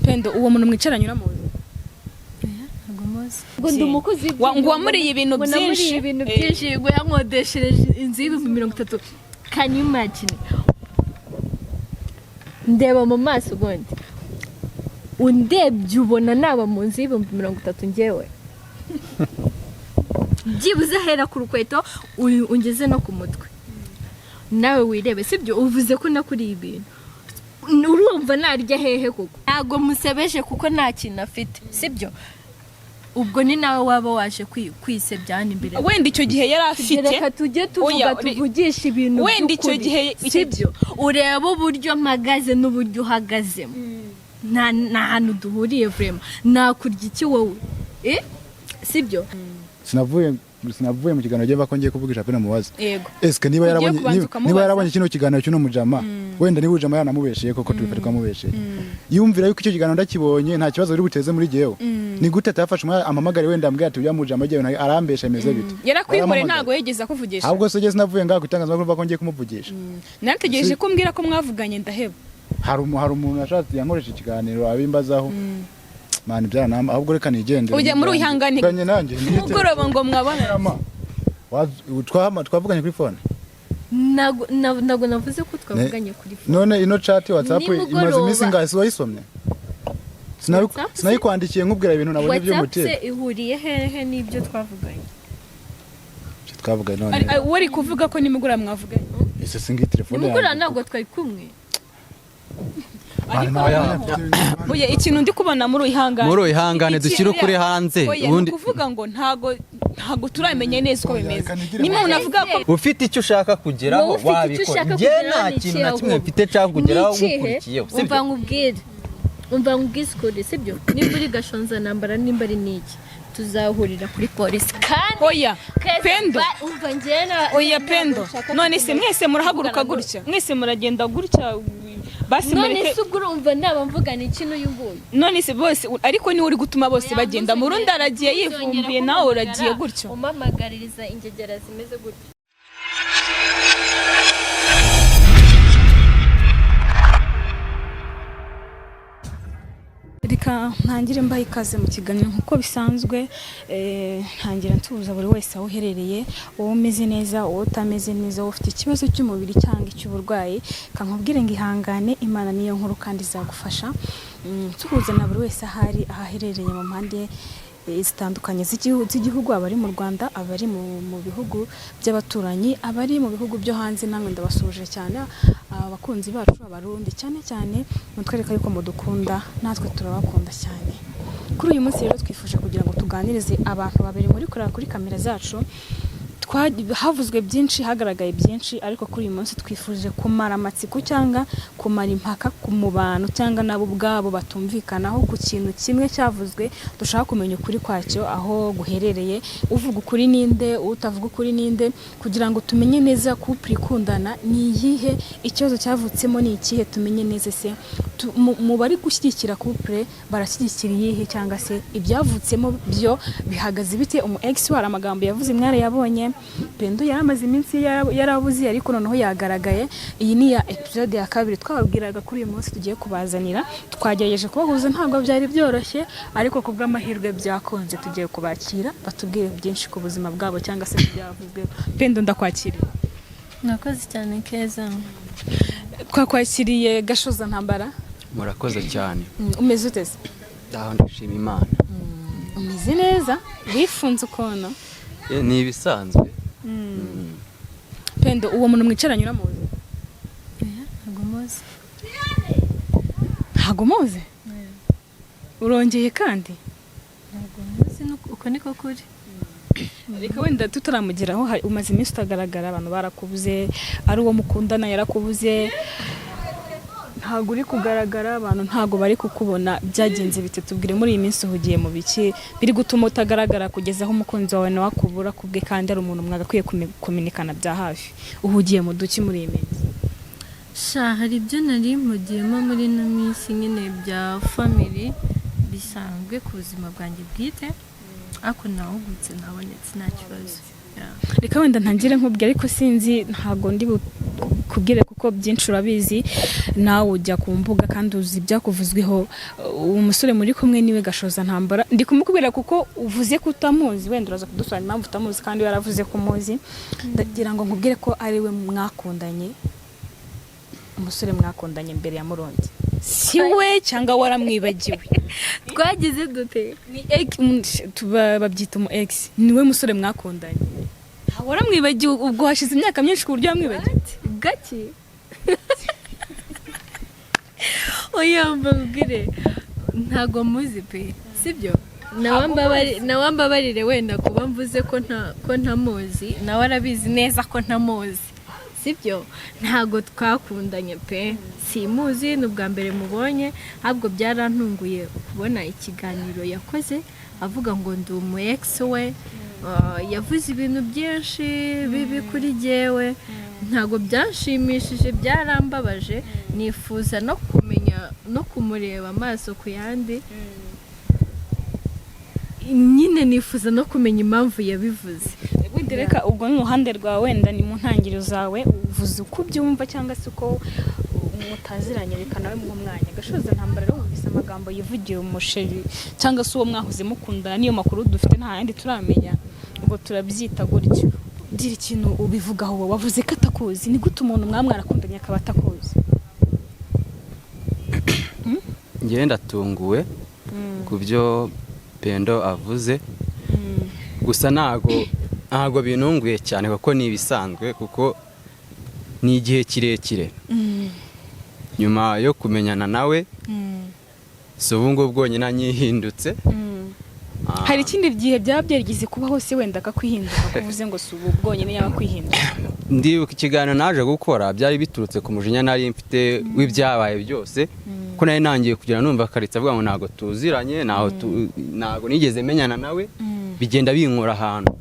Pendo uwo muntu mwicaranye uramuzi ntabwo muzi ngo ndi umukozi ngo wamuriye ibintu byinshi ngo yankodeshereje inzu y'30,000 can you imagine ndeba mu maso gondi undebye ubona naba mu nzu y'30,000 ngewe byibuze hera ku rukweto ungeze no ku mutwe nawe wirebe sibyo uvuze ko nakuri ibintu urumva narya hehe koko ntago musebeje kuko nta kintu afite sibyo ubwo ni nawe waba waje kwisebyana imbere wenda icyo gihe yari afite reka tujye tuvugisha ibintu wenda icyo gihe sibyo ureba uburyo mpagaze n'uburyo uhagazemo nta hantu duhuriye vraiment nakurya iki wowe sibyo sinavuye mu kiganiro giye bakongiye kuvugisha pena mubaza yego eske niba yarabonye kino kiganiro cy'uno mujama wenda niba ujama yanamubesheye koko tubifarika mubesheye yumvira yuko icyo kiganiro ndakibonye nta kibazo biri buteze muri jewe ni gute atafashe amamagare wenda ambwira ati uya mujama jewe arambesha imeze bite yarakwihore ntago yegeza kuvugisha ahubwo se je sinavuye ngaho gutangaza ko bakongiye kumuvugisha narategereje ko mbwira ko mwavuganye ndaheba hari umuntu yashatse yankoresha ikiganiro abimbazaho mani byaranamba ahubwo reka nigende ujya muri uyihangane kanye nanjye mugoroba ngo mwabona twavuganye kuri phone nago navuze ko twavuganye kuri phone none ino chat WhatsApp imaze iminsi ngasi wayisomye sinayikwandikiye nkubwira ibintu nabonye byo muteye WhatsApp ihuriye hehe n'ibyo twavuganye none wari kuvuga ko nimugura mwavuganye ese singi telefone nimugura ntabwo twari kumwe Oya ikintu ndi kubona muri uyihangane dushyire kuri hanze ubundi kuvuga ngo ntago turamenye neza uko bimeze nimwe unavuga ko ufite icyo ushaka kugeraho wabikora nge nta kintu na kimwe mfite nshaka kugeraho gukurikiyeho umva nkubwire sibyo nimba uri gashonza nambara nimba ari niki tuzahurira kuri polisi kandi oya Pendo umva ngena oya Pendo none se mwese murahaguruka gutya mwese muragenda gutya basi none se urumva ndaba mvugana ikintu y'ubuye none se bose ariko ni uri gutuma bose bagenda mu rundi aragiye yivumbiye nawe uragiye gutyo umamagaririza ingegera zimeze gutyo reka ntangire mbaye ikaze mu kiganiro nkuko bisanzwe ntangira ntubuza buri wese aho uherereye uwo umeze neza uwo utameze neza uwo ufite ikibazo cy'umubiri cyangwa icy'uburwayi kankubwire ngo ihangane Imana niyo nkuru kandi izagufasha tuhuza na buri wese ahari ahaherereye mu mpande zitandukanye z'igihugu abari mu Rwanda abari mu bihugu by'abaturanyi abari mu bihugu byo hanze namwe ndabasuje cyane abakunzi bacu abarundi cyane mutwereka yuko mudukunda natwe turabakunda cyane kuri uyu munsi rero twifuje kugira ngo tuganirize abantu babiri muri kuri kamera zacu havuzwe byinshi hagaragaye byinshi ariko kuri uyu munsi twifuje kumara amatsiko cyangwa kumara impaka mu bantu cyangwa nabo ubwabo batumvikanaho ku kintu kimwe cyavuzwe dushaka kumenya ukuri kwacyo aho guherereye uvuga ukuri ninde utavuga ukuri ninde kugira ngo tumenye neza couple ikundana ni iyihe ikibazo cyavutsemo ni ikihe tumenye neza se mu bari gushyigikira couple barashyigikira iyihe cyangwa se ibyavutsemo byo bihagaze bite ex wari amagambo yavuze mware yabonye Pendo yaramaze iminsi yarabuze ariko noneho yagaragaye iyi ni ya episode ya kabiri twababwiraga kuri uyu munsi tugiye kubazanira twagerageje kubahuza ntabwo byari byoroshye ariko kubw'amahirwe byakonze tugiye kubakira batubwire byinshi ku buzima bwabo cyangwa se byavuzwe Pendo ndakwakiriye nakoze cyane keza twakwakiriye Gashoza Ntambara murakoze cyane umeze uteze ndaho ndashima Imana umeze neza wifunze ukono ni ibisanzwe Pendo uwo muntu mwicaranye uramuzi ntago muzi urongeye kandi ntago muzi uko niko kuri reka wenda tutaramugeraho umaze iminsi utagaragara abantu barakubuze ari uwo mukundana yarakubuze ntago uri kugaragara abantu ntago bari kukubona byagenze bite tubwire muri iyi minsi uhugiye mu biki biri gutuma utagaragara kugeza aho umukunzi wawe nawe akubura kubwe kandi ari umuntu mwagakwiye kumenyekana bya hafi uhugiye mu duki muri iyi minsi hari ibyo nari mugiyemo muri ino minsi nyine bya family bisanzwe ku buzima bwanjye bwite ariko nahugutse nabonetse nta kibazo reka wenda ntangire nkubwire ariko sinzi ntago ndi kubwire kuko byinshi urabizi nawe ujya ku mbuga kandi uzi ibyakuvuzweho. Uwo musore muri kumwe niwe Gashoza Ntambara, ndi kumukubwira kuko uvuze ko utamuzi, wenda uraza kudusobanurira impamvu utamuzi kandi yaravuze ko muzi. Ndagira ngo nkubwire ko ari we mwakundanye, umusore mwakundanye mbere ya Murundi, si we cyangwa waramwibagiwe? twagize dute Ni babyita umu ex, niwe musore mwakundanye, waramwibagiwe ubwo hashize imyaka myinshi ku buryo wamwibagiwe gake. Oya mbabwire ntago muzi pe, sibyo? Nawambabarire wenda kuba mvuze ko ntamuzi, nawe arabizi neza ko ntamuzi, sibyo? Ntago twakundanye pe, simuzi, n'ubwa mbere mubonye, ahubwo byarantunguye kubona ikiganiro yakoze avuga ngo ndi umu ex we. Yavuze ibintu byinshi bibi kuri jyewe, ntago byanshimishije, byarambabaje. Nifuza no kumenya no kumureba amaso ku yandi, nyine nifuza no kumenya impamvu yabivuze. Reka ubwo n'uruhande rwawe wenda ni mu ntangiriro zawe uvuze uko ubyumva cyangwa se uko mutaziranye, reka nawe mu mwanya. Gashoza Ntambara rero wumvise amagambo yivugiye umusheri cyangwa se uwo mwahoze mukundana, niyo makuru dufite nta yandi turamenya, ubwo turabyita gutyo. Gira ikintu ubivugaho, wowe wavuze ko atakuzi, ni gute umuntu mwarakundanye akaba atakuzi? Njye ndatunguwe ku byo Pendo avuze, gusa ntago binunguye cyane kuko ni ibisanzwe, kuko ni igihe kirekire nyuma yo kumenyana nawe. Si ubu ngubu bwonyine anyihindutse. Hari ikindi gihe byaba byarigeze kuba hose wenda akakwihinduka, kuvuze ngo si ubu bwonyine yaba kwihinduka? Ndibuka ikiganiro naje gukora byari biturutse ku mujinya nari mfite w'ibyabaye byose, ko nari nangiye kugira numva akaritsa avuga ngo ntago tuziranye, ntago nigeze menyana nawe, bigenda binkora ahantu.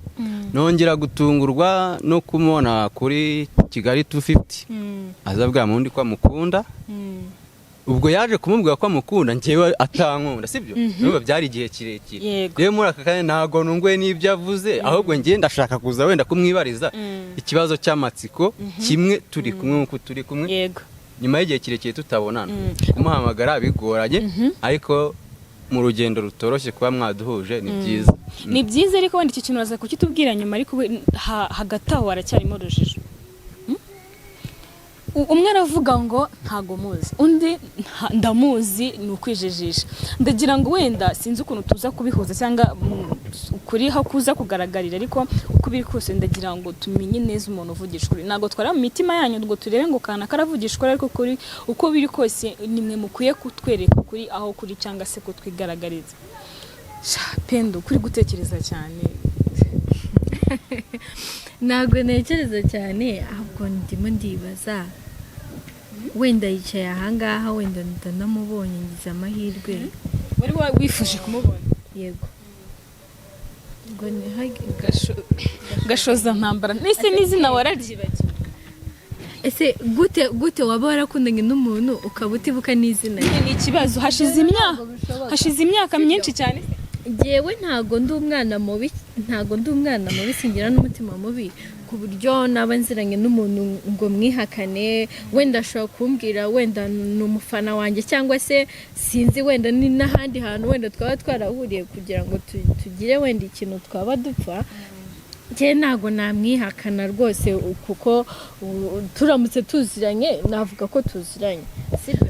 Nongera gutungurwa no kumubona kuri Kigali 250 azabwa mu ndi ko amukunda. Ubwo yaje kumubwira ko amukunda, njyewe atankunda, sibyo? Nubwo byari igihe kirekire. Rero muri aka kanya ntago nungwe n'ibyo avuze, ahubwo ngiye ndashaka kuza wenda kumwibariza ikibazo cy'amatsiko kimwe turi kumwe nkuko turi kumwe. Yego. Nyuma y'igihe kirekire tutabonana, kumuhamagara bigoranye, ariko mu rugendo rutoroshye kuba mwaduhuje ni byiza. Ni byiza, ariko wenda iki kintu uraza kukitubwira nyuma, ariko hagati aho haracyarimo urujijo. Umwe aravuga ngo ntago muzi, undi ndamuzi, ni ukwijijisha. Ndagira ngo wenda sinzi ukuntu tuza kubihuza cyangwa kuri ha kuza kugaragarira, ariko uko biri kose ndagira ngo tumenye neza umuntu uvugishwa. Ntago twara mu mitima yanyu ngo turebe ngo kana karavugishwa, ariko kuri uko biri kose nimwe mukwiye kutwereka kuri aho kuri cyangwa se ko twigaragariza. Pendo, kuri gutekereza cyane. Ntago ntekereza cyane, ahubwo ndimo ndibaza, wenda yicaye ahangaha, wenda ndanamubonye, ngize amahirwe. Wari wifuje kumubona? Yego. Gashoza Ntambara, nese n'izina wararyibagiwe? Ese gute waba warakundanye n'umuntu ukaba utibuka n'izina? Ni ikibazo, hashize imyaka myinshi cyane. Jewe ntago ndi umwana mubi, singira n'umutima mubi ku buryo naba nziranye n'umuntu ngo mwihakane. Wenda ashobora kumbwira wenda ni umufana wanjye, cyangwa se sinzi, wenda ni n'ahandi hantu wenda twaba twarahuriye kugira ngo tugire wenda ikintu twaba dupfa. Njye ntago namwihakana rwose, kuko turamutse tuziranye navuga ko tuziranye.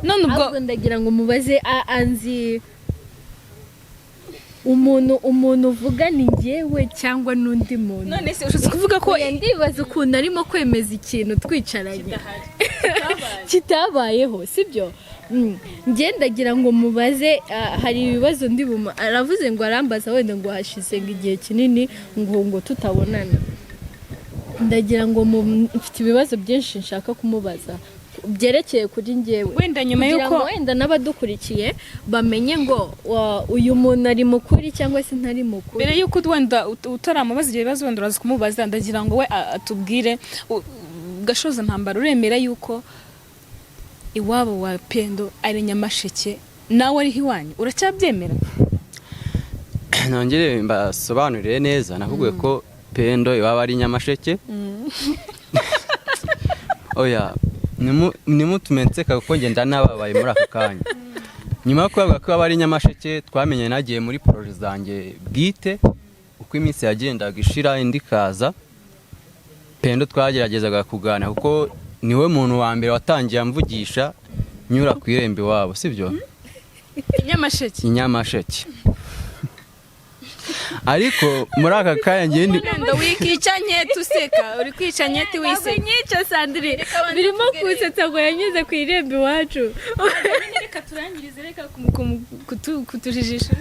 None ubwo ndagira ngo mubaze anzi umuntu uvuga ni njyewe cyangwa n'undi muntu. None se ushobora kuvuga ko ndibaza ukuntu arimo kwemeza ikintu twicaranye kitabayeho, sibyo? Njye ndagira ngo mubaze, hari ibibazo aravuze ngo arambaza wenda ngo hashize igihe kinini ngo tutabonana. Ndagira ngo mfite ibibazo byinshi nshaka kumubaza byerekeye kuri njyewe, wenda nyuma yuko wenda n'abadukurikiye bamenye ngo uyu muntu ari mukuri cyangwa se ntari mukuri. Mbere yuko wenda utaramubaza ibyo bibazo, wenda uraza kumubaza, ndagira ngo we atubwire. Gashoza Ntambara, uremera yuko iwabo wa Pendo ari Nyamasheke, nawe ari iwanyu? Uracyabyemera? Nongere mbasobanurire neza, navuga ko Pendo iwabo ari Nyamasheke. Oya, nimutumenseka kuko ngenda nababaye muri aka kanya nyuma yo kuvuga ko abari Nyamasheke twamenye nagiye muri projet zanjye bwite uko iminsi yagendaga ishira indi kaza Pendo twageragezaga kugana kuko niwe muntu wa mbere watangiye amvugisha nyura ku irembe wabo sibyo Nyamasheke ariko muri aka kanya ngende wikicanye tuseka uri kwicanye wiseka nyicyo Sandrine birimo kusetsa ngo yanyuze ku irembe iwacu reka turangirize reka kutujijisha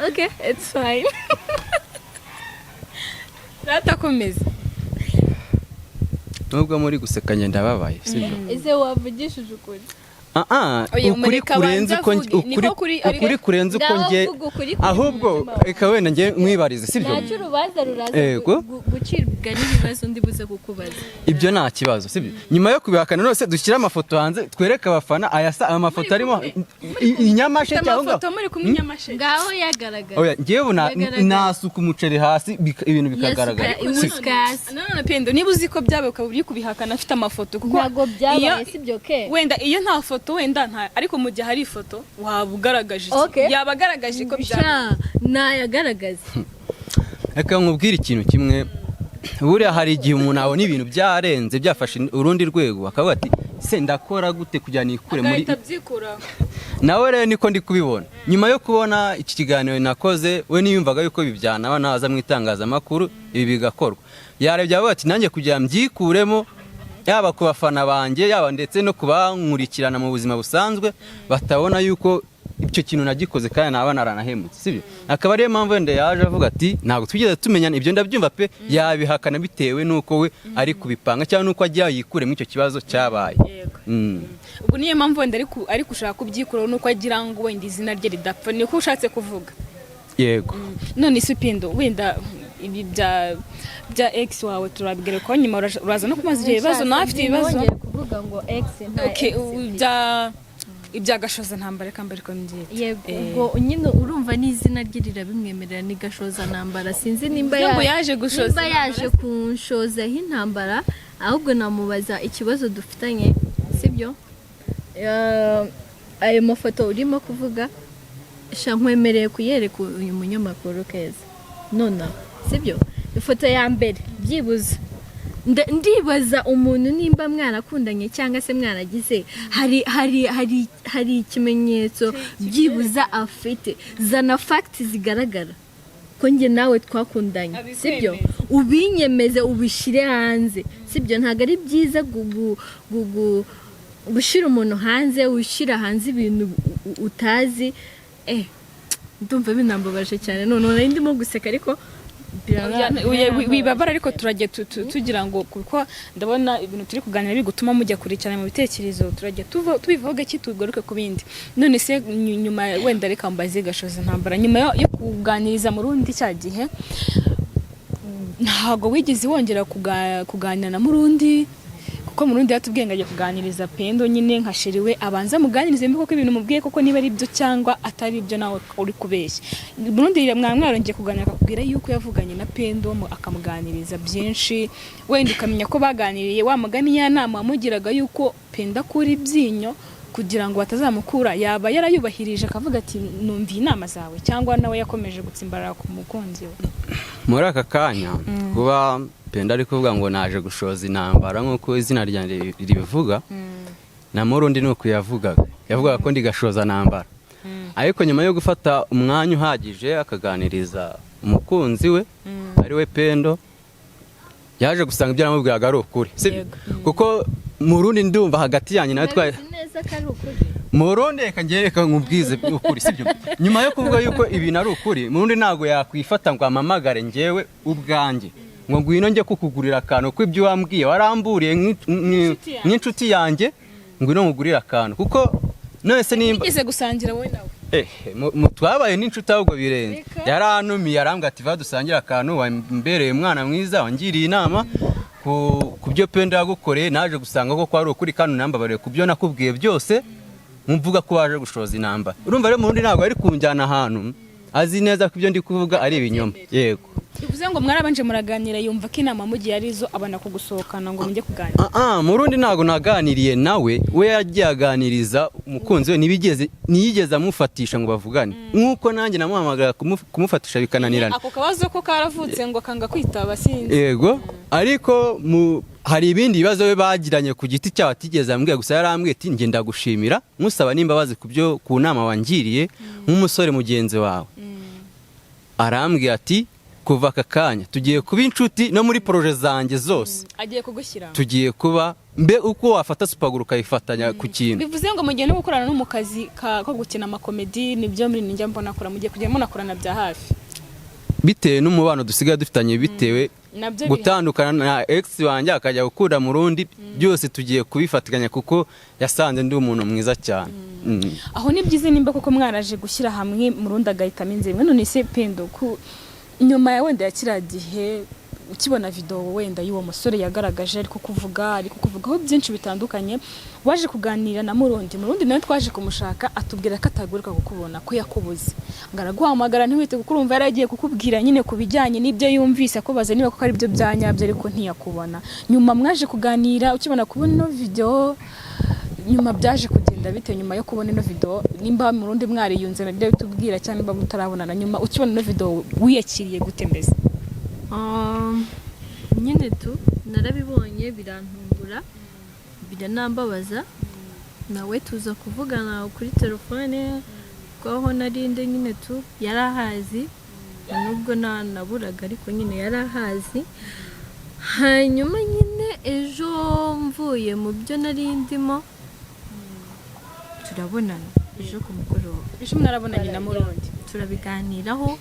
okay it's fine ratakomeza nubwo muri guseka ngenda babaye sibyo ese wavugishije ukuri ukuri kurenze uko nge ahubwo reka wenda nge mwibarize sibyo ntacyo urubanza ruraza gucibwa n'ibibazo ndi buze kukubaza ibyo nta kibazo sibyo nyuma yo kubihakana nose dushyira amafoto hanze twereka abafana amafoto arimo Nyamasheke cyangwa amafoto muri kumwe Nyamasheke ngaho yagaragaye oya ngewe nasuka umuceri hasi ibintu bikagaragara none Pendo niba uzi ko byabaye ukaba uri kubihakana afite amafoto kuko ntago byabaye sibyo ke wenda iyo nta foto wenda nta ariko mu gihe hari ifoto waba ugaragaje yabagaragaje ko byabaye nayagaragaza reka nkubwire ikintu kimwe buriya hari igihe umuntu abona ibintu byarenze byafashe urundi rwego akavuga ati se ndakora gute kugira nikure muri nawe rero niko ndi kubibona nyuma yo kubona iki kiganiro nakoze we niyumvaga yuko bibyana naza mu itangazamakuru ibi bigakorwa yarebye avuga ati nanjye kugira mbyikuremo yaba ku bafana banjye yaba ndetse no kubankurikirana mu buzima busanzwe batabona yuko icyo kintu nagikoze kandi naba naranahemutse sibyo akaba ariyo mpamvu wenda yaje avuga ati ntabwo twigeze tumenyana ibyo ndabyumva pe yabihakana bitewe nuko we ari kubipanga cyangwa nuko agiye yikure muri icyo kibazo cyabaye ubwo niyo mpamvu wenda ari gushaka kubyikuraho nuko agira ngo wenda izina rye ridapfa niko ushatse kuvuga yego none se Pendo wenda ibi bya ex wawe turabigere ko nyuma uraza no kumaza ibibazo nawe afite ibibazo kuvuga ngo ex ibya Gashoza ntambara kambere ko ngiye yego ubwo nyine urumva n'izina rye rirabimwemerera ni Gashoza ntambara sinzi nimba yaje gushoza nimba yaje kunshoza intambara ahubwo namubaza ikibazo dufitanye sibyo ayo mafoto urimo kuvuga shankwemereye kuyereka uyu munyamakuru Keza nona sibyo ifoto ya mbere byibuze ndibaza umuntu nimba mwarakundanye cyangwa se mwaragize hari ikimenyetso byibuza afite zana fact zigaragara ko nge nawe twakundanye sibyo ubinyemeze ubishire hanze sibyo ntago ari byiza gushira umuntu hanze ushira hanze ibintu utazi ndumva binambabaje cyane none ndimo guseka ariko wibabara ariko turajye tugira ngo kuko ndabona ibintu turi kuganira bigutuma mujya kurikirana mu bitekerezo turajye tubivuga gake tugaruke ku bindi none se nyuma wenda reka mbaze Gashoza ntambara nyuma yo kuganiriza mu rundi cya gihe ntago wigeze wongera kuganira na Murundi kuko Murundi yatubwiye ngo agiye kuganiriza Pendo nyine nkashiriwe abanza muganirize mbi koko ibintu mubwiye koko niba ari byo cyangwa atari byo nawe uri kubeshya Murundi mwarongeye kuganira akakubwira yuko yavuganye na Pendo akamuganiriza byinshi wenda ukamenya ko baganiriye wa mugani ya nama amugiraga yuko Pendo akura ibyinyo kugira ngo batazamukura yaba yarayubahirije akavuga ati numviye inama zawe cyangwa nawe yakomeje gutsimbarara ku mukunzi we muri aka kanya kuba Pendo ari kuvuga ngo naje gushoza intambara nk'uko izina ryanjye ribivuga na Murundi nuko yavugaga ko ndi Gashoza ntambara ariko nyuma yo gufata umwanya uhagije akaganiriza umukunzi we ari we Pendo yaje gusanga ibyo namubwiraga ari ukuri kuko Murundi ndumva hagati yanyu nawe twaye Murundi reka nkubwize ukuri sibyo nyuma yo kuvuga yuko ibintu ari ukuri Murundi ntago yakwifata ngo amamagare ngewe ubwanjye ngo ngwino njye kukugurira akantu ko ibyo wambwiye waramburiye nk'inshuti yanjye ngwino nkugurira akantu kuko nose nimba igeze gusangira wowe nawe twabaye n'inshuti ahubwo birenze yaranumiye arambwa ati va dusangira akantu wambereye umwana mwiza wangiriye inama ku byo Pendo yagukoreye naje gusanga ko ari ukuri kandi unambabariye ku byo nakubwiye byose mvuga ko waje gushoza intambara urumva rero Murundi ntabwo ari kunjyana ahantu azi neza ko ibyo ndi kuvuga ari ibinyoma yego bivuze ngo mwarabanje muraganira yumva ko inama mugiye arizo abana kugusohokana ngo mujye kuganira. mu rundi ntago naganiriye nawe we yagiye aganiriza umukunzi we ntiyigeze amufatisha ngo bavugane nk'uko nanjye namuhamagara kumufatisha bikananirana. Ako kabazo ko karavutse ngo akanga kwitaba sinzi. Yego ariko hari ibindi bibazo we bagiranye ku giti cyawe atigeze ambwira, gusa yarambwiye ati njye ndagushimira musaba n'imbabazi ku nama wangiriye nk'umusore mugenzi wawe. Arambwira ati kuva aka kanya tugiye kuba inshuti no muri proje zanjye zose agiye kugushyira tugiye kuba mbe uko wafata Super Group ukayifatanya ku kintu. Bivuze ngo mugiye no gukorana no mu kazi ko gukina amakomedi nibyo muri ninjya mbona akora, mugiye kujya munakorana bya hafi bitewe n'umubano dusigaye dufitanye, bitewe gutandukana na ex wanjye akajya gukura mu rundi, byose tugiye kubifatikanya kuko yasanze ndi umuntu mwiza cyane. Aho ni byiza nimba koko mwaraje gushyira hamwe mu rundi agahitamo inzira. None se Pendo nyuma ya wenda yakira gihe ukibona video wenda y'uwo musore yagaragaje ariko kuvugaho byinshi bitandukanye, waje kuganira na Murundi nawe twaje kumushaka atubwira ko ataguruka kukubona ko yakubuze, ngaraguhamagara ntiwite kuko urumva yaragiye kukubwira nyine kubijyanye n'ibyo yumvise ko baza niba ko ari byo byanyabyo ariko ntiyakubona. Nyuma mwaje kuganira ukibona kubona ino video, nyuma byaje kugenda bite nyuma yo kubona ino video, nimba Murundi mwari yunze nabyo bitubwira cyane niba mutarabonana, nyuma ukibona ino video wiyakiriye gute mbese? Nyine narabibonye birantungura biranambabaza, nawe tuza kuvugana kuri telefone kwaho narinde nyine yarahazi nubwo naburaga ariko nyine yarahazi. Hanyuma nyine ejo mvuye mu byo narindimo turabonana ejo ku mugoroba, ejo mwarabonanye na Murundi turabiganiraho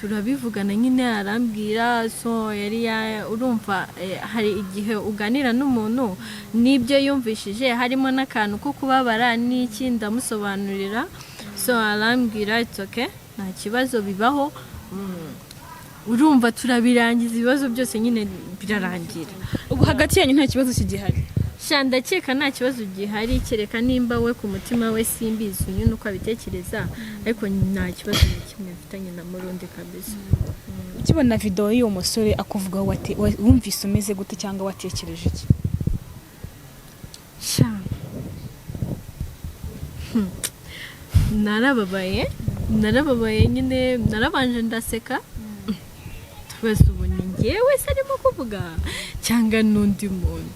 turabivugana nyine arambwira so yari urumva hari igihe uganira n'umuntu n'ibyo yumvishije harimo n'akantu ko kubabara n'iki ndamusobanurira, so arambwira it's okay nta kibazo bibaho, urumva turabirangiza ibibazo byose nyine birarangira. Ubu hagati yanyu nta kibazo kigihari? Ndakeka nta kibazo gihari, kereka nimba we ku mutima we simbizi nyine uko abitekereza, ariko nta kibazo kimwe mfitanye na Murundi kabisa. Ukibona video y'uwo musore akuvugaho wumvise umeze gute cyangwa watekereje iki? Narababaye nyine, narabanje ndaseka twese ubu ni njyewe se arimo kuvuga cyangwa n'undi muntu,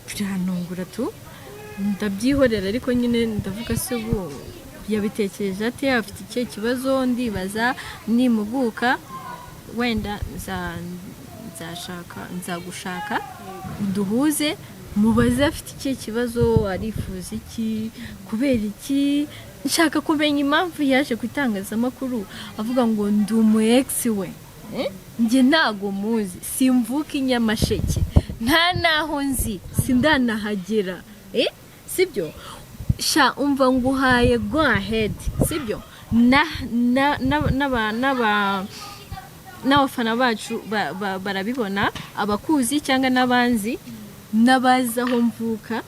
biranungura ndabyihorera ariko nyine ndavuga se ubu yabitekereje ati afite icyo kibazo, ndibaza nimuguka wenda nzagushaka duhuze mubaze afite icyo kibazo, arifuza iki, kubera iki, nshaka kumenya impamvu yaje ku itangazamakuru avuga ngo ndi umu ex we. Njye ntago muzi, simvuka i Nyamasheke, nta naho nzi, sindanahagera, sibyo? Umva nguhaye go ahead, sibyo? N'abafana bacu barabibona, abakuzi cyangwa n'abanzi, n'abaza aho mvuka,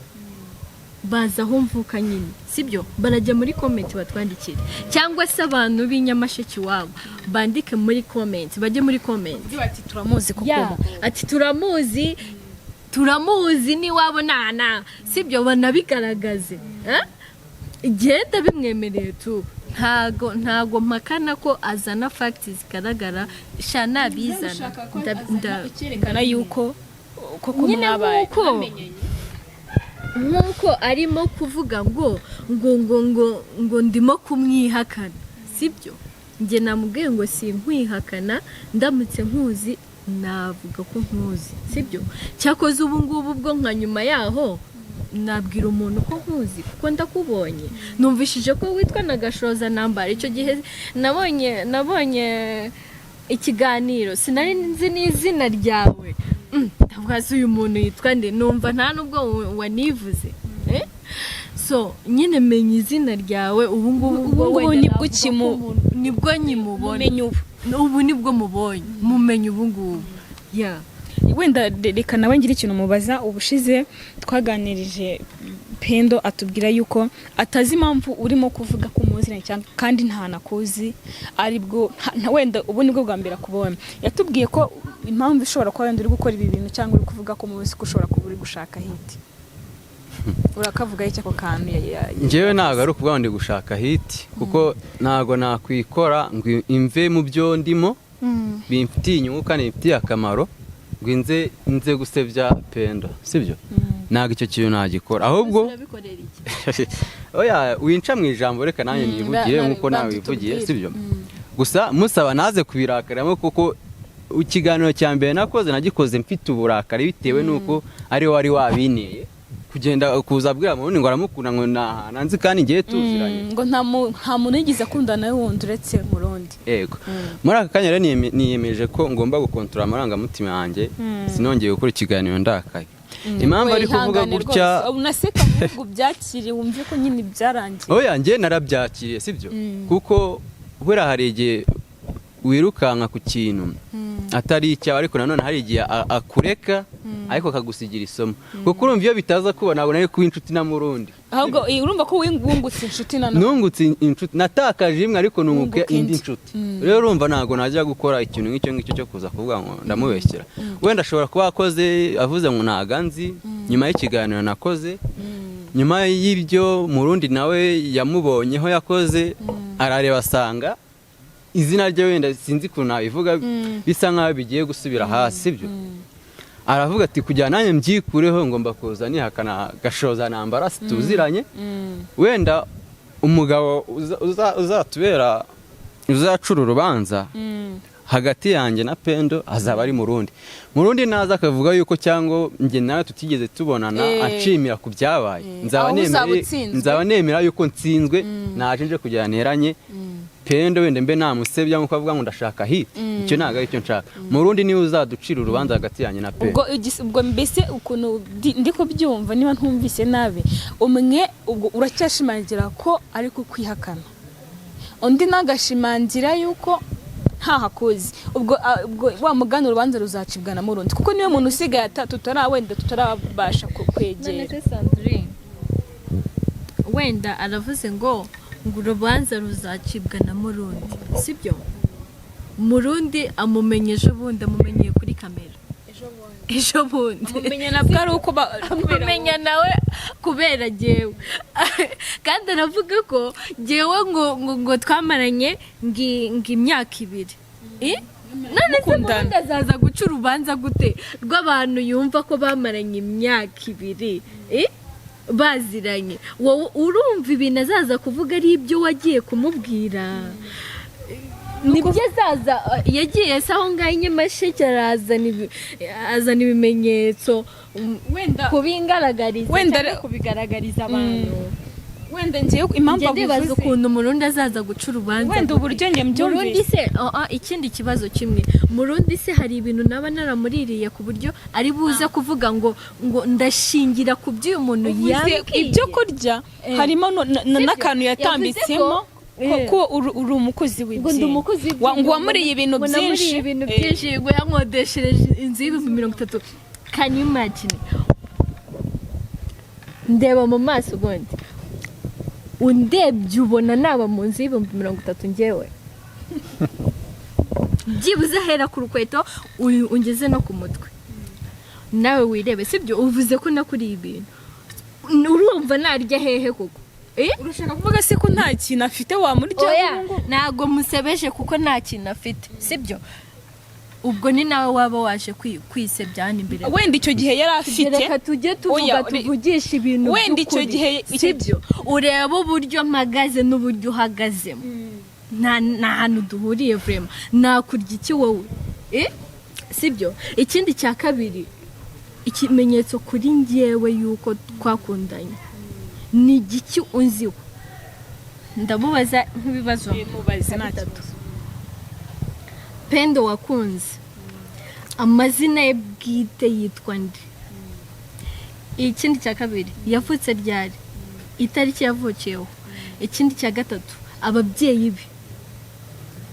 baza aho mvuka nyine, sibyo? Barajya muri comment batwandikira, cyangwa se abantu b'inyamasheki wabo bandike muri comment, bajye muri comment ati turamuzi kuko ati turamuzi ni wabo nana, sibyo? Banabigaragaze igenda bimwemereye ntago mpakana ko azana facts zigaragara, nabizana ndakerekana yuko koko mwabaye nkuko arimo kuvuga ngo ndimo kumwihakana, sibyo? Njye namubwiye ngo sinkwihakana, ndamutse nkuzi navuga ko nkuzi, sibyo? Cyakoze ubu ngubu bwo nka nyuma yaho nabwira umuntu ko nkuzi kuko ndakubonye, numvishije ko witwa na Gashoza Nambara. Icyo gihe nabonye ikiganiro, sinari nzi n'izina ryawe, ndavuga se uyu muntu yitwa nde, numva nta nubwo wanivuze, so nyine menya izina ryawe ubu ngubu nibwo nyimubona, ubu nibwo mubonye mumenye ubu ngubu. wenda reka nawe ngira ikintu mubaza. Ubushize twaganirije Pendo atubwira yuko atazi impamvu urimo kuvuga ko umuziranye cyangwa kandi nta nakuzi aribwo wenda ubu nibwo bwa mbere akubonye. Yatubwiye ko impamvu ishobora kuba wenda uri gukora ibi bintu cyangwa uri kuvuga ko muzi ko ushobora kuba uri gushaka hiti. Urakavuga iki ako kantu njyewe ntabwo ari ukuvuga ngo ndi gushaka hiti kuko ntabwo nakwikora ngo imve mu byo ndimo bimfitiye inyungu kandi bimfitiye akamaro ngo nze gusebya Pendo sibyo ntabwo icyo kintu nagikora ahubwo oya winca mu ijambo reka nanjye nivugiye nk'uko nawe wivugiye sibyo gusa musaba naze kubirakaramo kuko ikiganiro cya mbere nakoze nagikoze mfite uburakari bitewe n'uko ari wari wabineye kugenda kuza abwira mu ngo aramukunda ngo nanzi kandi ngiye tuziranye ngo nta muntu yigize akundana nawe wundi uretse Murundi. Yego muri aka kanya rero niyemeje ko ngomba gukontorora amarangamutima yanjye sinongeye gukora ikiganiro ndakaye. Impamvu ari kuvuga gutya unaseka ngo byakiriye wumve ko nyine byarangiye. Oya njye narabyakiriye sibyo kuko bura hari igihe wirukanka ku kintu atari icyawe ariko nanone hari igihe akureka ariko akagusigira isomo kuko urumva iyo bitaza kuba ntabwo nayo kuba inshuti na Murundi ahubwo urumva ko wungutse inshuti na nungutse inshuti natakaje imwe ariko nunguke indi inshuti rero urumva ntabwo najya gukora ikintu nk'icyo ngicyo cyo kuza kuvuga ngo ndamubeshyera wenda ashobora kuba akoze avuze ngo ntaganzi nyuma y'ikiganiro nakoze nyuma y'ibyo Murundi nawe yamubonyeho yakoze arareba asanga izina rye wenda sinzi ko nabivuga bisa nkaho bigiye gusubira hasi sibyo aravuga ati kujya nanjye mbyikureho ngomba kuza nihakana gashoza nambara situziranye wenda umugabo uzatubera uzacura urubanza hagati yanjye na Pendo azaba ari Murundi naza akavuga yuko cyangwa njye nawe tutigeze tubonana acimira ku byabaye nzaba nemera yuko nsinzwe naje nje kujya neranye Pendo wenda mbe namusebya nkuko avuga ngo ndashaka hit icyo ntago ari cyo nshaka Murundi niwe uzaducira urubanza hagati yanjye na Pendo ubwo mbese ukuntu ndiko byumva niba ntumvise nabe umwe ubwo uracyashimangira ko ari kukwihakana undi nagashimangira yuko nta hakoze ubwo wa mugana urubanza ruzacibwa na Murundi kuko niwe muntu usigaye wenda tutarabasha kwegera. Wenda aravuze ngo urubanza ruzacibwa na Murundi sibyo Murundi amumenyeje bundi amumenyeye kuri kamera ejo bundi amumenya nabwo ari uko amumenya nawe kubera jewe kandi aravuga ko jewe ngo twamaranye imyaka 2 none se Murundi azaza guca urubanza gute rw'abantu yumva ko bamaranye imyaka 2 baziranye wowe urumva ibintu azaza kuvuga ari ibyo wagiye kumubwira nibyo azaza yagiye saho ngaho Nyamasheke azana ibimenyetso wenda kubingaragariza wenda kubigaragariza abantu wenda ngiye impamvu avuze ukuntu Murundi azaza guca urubanza wenda uburyo nge mbyumvise Murundi se ikindi kibazo kimwe Murundi se hari ibintu naba naramuririye ku buryo ari buze kuvuga ngo ndashingira ku by'uyu muntu ibyo kurya harimo n'akantu yatambitsemo ko uri umukozi w'ibyo ngo wamuriye ibintu byinshi ngo yankodeshereje inzu y'30,000 can you imagine ndeba mu maso ubundi undebye ubona naba mu nzu y'30,000 njyewe byibuze ahera ku rukweto ungeze no ku mutwe nawe wirebe sibyo uvuze ko nakuriye ibintu urumva narya hehe koko urashaka kuvuga se ko nta kintu afite wamurya ntago musebeje kuko nta kintu afite sibyo ubwo ni nawe waba waje kwisebya hano imbere wenda icyo gihe yari afite reka tujye tuvugisha ibintu wenda icyo gihe sibyo ureba uburyo mpagaze n'uburyo uhagazemo nta hantu duhuriye vrema nakurya iki wowe sibyo ikindi cya kabiri ikimenyetso kuri njyewe yuko twakundanye ni igiki unziho ndamubaza nk'ibibazo mubaze nta Pendo wakunze amazina ye bwite yitwa nde ikindi cya kabiri yavutse ryari itariki yavukiyeho ikindi cya gatatu ababyeyi be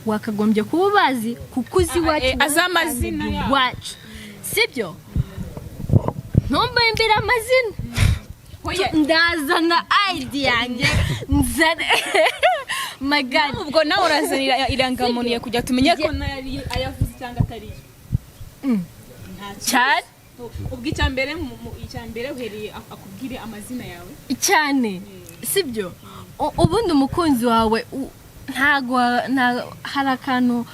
wakagombye kuba bazi kuko uzi azamazina wacu sibyo ntumbaye imbere amazina ndazana idea yanjye nzane my god ubwo nawe urazanira irangamuntu ya kujya tumenye ko nayo ayavuze cyangwa atari cyane ubwo icyambere uhereye akubwire amazina yawe cyane sibyo ubundi umukunzi wawe ntago hari akantu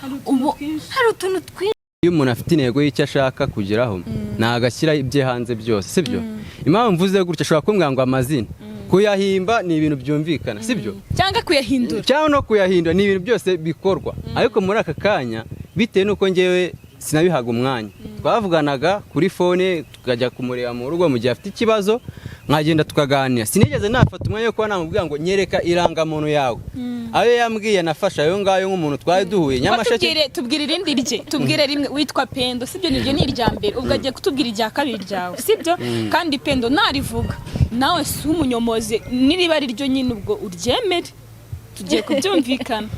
hari utuntu twinshi. Iyo umuntu afite intego y'icyo ashaka kugeraho nagashyira ibye hanze byose sibyo. Impamvu mvuze gutya ashobora kumbwira ngo amazina kuyahimba ni ibintu byumvikana sibyo, cyangwa kuyahindura cyangwa no kuyahindura ni ibintu byose bikorwa, ariko muri aka kanya bitewe nuko ngewe sinabihaga umwanya twavuganaga kuri fone tukajya kumureba mu rugo mu gihe afite ikibazo nkagenda tukaganira. Sinigeze nafata umwanya wo kuba namubwira ngo nyereka irangamuntu yawe, ayo yambwiye nafasha ayo ngayo nk'umuntu twari duhuye Nyamasheke. Tubwire irindi rye, tubwire rimwe witwa Pendo sibyo, niryo ni irya mbere, ubwo agiye kutubwira irya kabiri ryawe sibyo, kandi Pendo narivuga nawe si umunyomoze niriba ari ryo nyine ubwo uryemere tugiye kubyumvikana.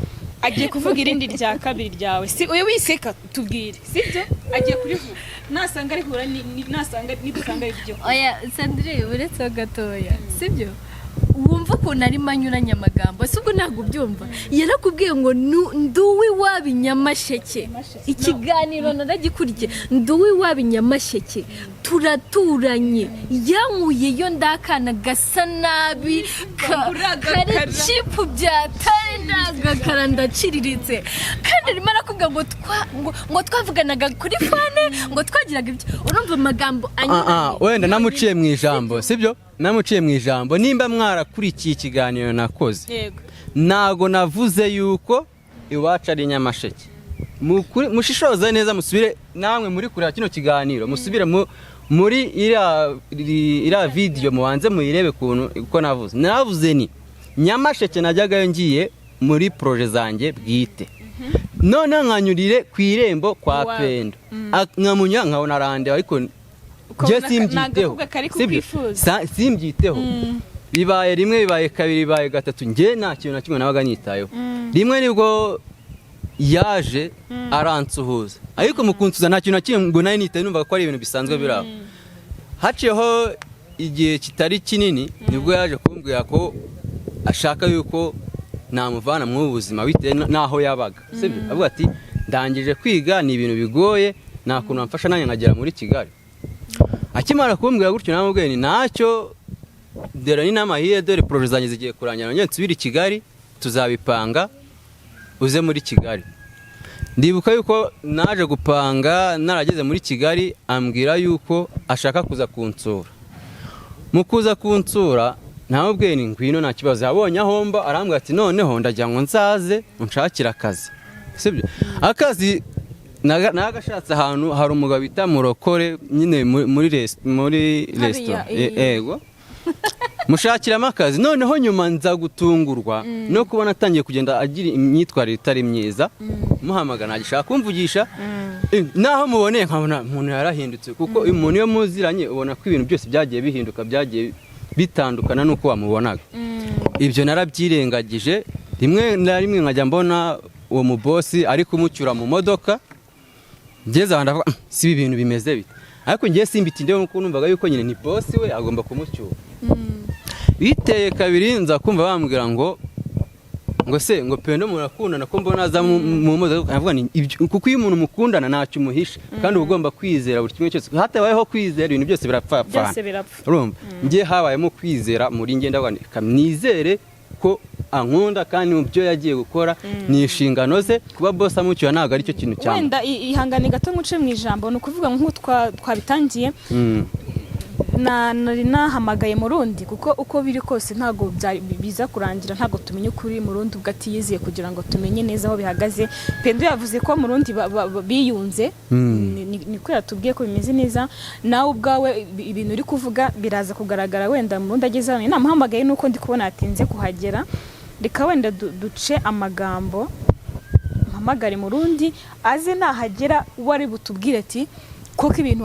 Agiye kuvuga irindi rya kabiri ryawe si uyu wiseka tubwire sibyo, agiye kurivuga nasanga ari hura nasanga nidusanga ibyo. Oya Sandrine uretse gatoya sibyo, wumva ukuntu ari manyuranya amagambo si ubwo ntabwo ubyumva. Yarakubwiye ngo nduwi wabi Nyamasheke, ikiganiro naragikurikiye, nduwi wabi Nyamasheke turaturanye, yankuyeyo ndakana gasa nabi kare chipu byatare ndagakara ndaciriritse, kandi arimo arakubwira ngo twavuganaga kuri fane ngo twagiraga ibyo. Urumva amagambo anyuranye. Wenda namuciye mu ijambo sibyo, namuciye mu ijambo. Nimba mwarakurikiye ikiganiro nakoze, yego nago navuze yuko iwacu ari Nyamasheke. Mushishoza neza musubire namwe muri kureba kino kiganiro, musubire muri ira video mubanze muyirebe uko navuze. Navuze ni Nyamasheke najyagayo ngiye muri projet zanjye bwite, none nkanyurire ku irembo kwa Pendo nkamunya nkabona rande, ariko je simbyiteho sibyo, simbyiteho. Bibaye rimwe, bibaye kabiri, bibaye gatatu, nge nta kintu na kimwe nabaga nitayeho. Rimwe nibwo yaje aransuhuza, ariko mukunsuza nta kintu na kimwe ngo nayo nitaye, numva ko ari ibintu bisanzwe biraho. Haciyeho igihe kitari kinini nibwo yaje kumbwira ko ashaka yuko namuvana mu buzima bitewe naho yabaga sibyo. Avuga ati ndangije kwiga, ni ibintu bigoye, nta kuntu amfasha nanjye nkagera muri Kigali. Akimara kumbwira gutyo namubwiye ni ntacyo, dore ni n'amahire, dore projet zanjye zigiye kurangira, none nsubire i Kigali tuzabipanga uze muri Kigali. Ndibuka yuko naje gupanga narageze muri Kigali, ambwira yuko ashaka kuza kunsura. Mu kuza kunsura namubwiye ni ngwino nta kibazo, yabonye ahomba arambwira ati noneho ndagira ngo nzaze unshakira akazi sibyo. Akazi nagashatse ahantu hari umugabo bita Murokore nyine muri restaurant yego mushakiramo akazi. Noneho nyuma nza gutungurwa no kubona atangiye kugenda agira imyitwarire itari myiza, muhamagara nagishaka kumvugisha, naho muboneye nkabona umuntu yarahindutse, kuko umuntu iyo muziranye ubona ko ibintu byose byagiye bihinduka, byagiye bitandukana nuko wamubonaga. Ibyo narabyirengagije. Rimwe na rimwe nkajya mbona uwo mubosi ari kumucyura mu modoka, ngeze aho ndavuga si ibintu bimeze bite, ariko ngiye simbitindeho nuko numvaga yuko nyine ni bosi we agomba kumucyura. Biteye kabiri nza kumva bambwira ngo se ngo Pendo murakundana ko mbona aza mu modoka. Avuga ni kuko iyo umuntu mukundana ntacyo umuhisha, kandi ugomba kwizera buri kimwe cyose. Hatabayeho kwizera ibintu byose birapfapfana, urumva. Ngiye habayemo kwizera muri nge, ndavuga nizere ko ankunda, kandi mu byo yagiye gukora ni inshingano ze. Kuba boss amucyura ntabwo ari cyo kintu cyane. Wenda ihangane gato nguce mu ijambo, no kuvuga nk'uko twabitangiye nari nahamagaye Murundi, kuko uko biri kose ntago biza kurangira, ntago tumenye kuri Murundi ubwo atiyizeye kugira ngo tumenye neza aho bihagaze. Pendo yavuze ko Murundi biyunze, niko yatubwiye ko bimeze neza. Nawe ubwawe ibintu uri kuvuga biraza kugaragara, wenda Murundi ageze hano namuhamagaye nuko ndi kubona atinze kuhagera. Reka wenda duce amagambo, mpamagare Murundi aze nahagera wari butubwire ati koko ibintu